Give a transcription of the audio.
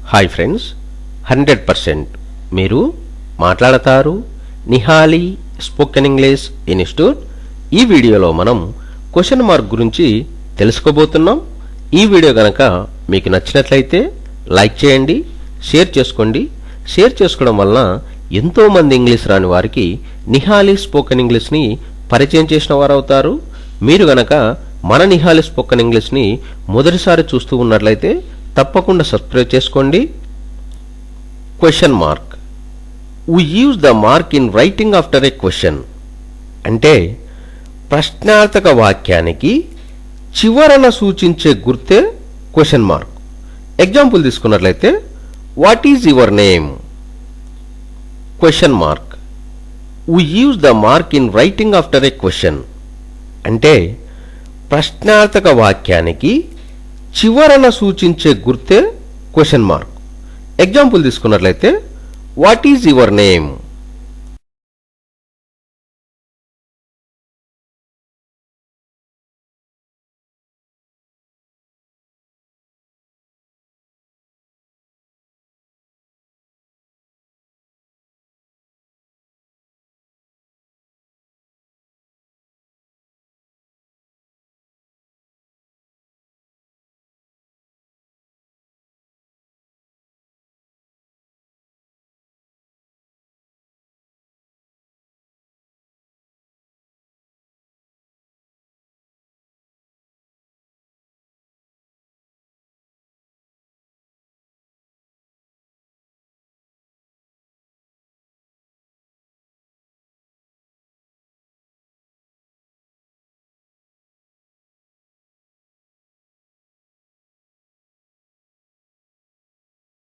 Hi friends, 100% మీరు మాట్లాడతారు Nihali spoken English institute. ఈ వీడియోలో మనం క్వశ్చన్ మార్క్ గురించి తెలుసుకోబోతున్నాం. ఈ వీడియో గనక మీకు నచ్చినట్లయితే లైక్ చేయండి, షేర్ చేసుకోండి. షేర్ చేసుకోవడం వలన ఎంతోమంది ఇంగ్లీష్ రాని వారికి నిహాలి స్పోకెన్ ఇంగ్లీష్ని పరిచయం చేసిన వారు అవుతారు. మీరు గనక మన నిహాలి స్పోకెన్ ఇంగ్లీష్ని మొదటిసారి చూస్తూ ఉన్నట్లయితే తప్పకుండా సబ్స్క్రైబ్ చేసుకోండి. Question mark. We use the mark in writing after a question. అంటే ప్రశ్నార్థక వాక్యానికి చివరన సూచించే గుర్తే క్వశ్చన్ మార్క్. ఎగ్జాంపుల్ తీసుకున్నట్లయితే what is your name? Question mark. We use the mark in writing after a question. అంటే ప్రశ్నార్థక వాక్యానికి చివరన సూచించే గుర్తే క్వశ్చన్ మార్క్. ఎగ్జాంపుల్ తీసుకున్నట్లయితే వాట్ ఈజ్ యువర్ నేమ్?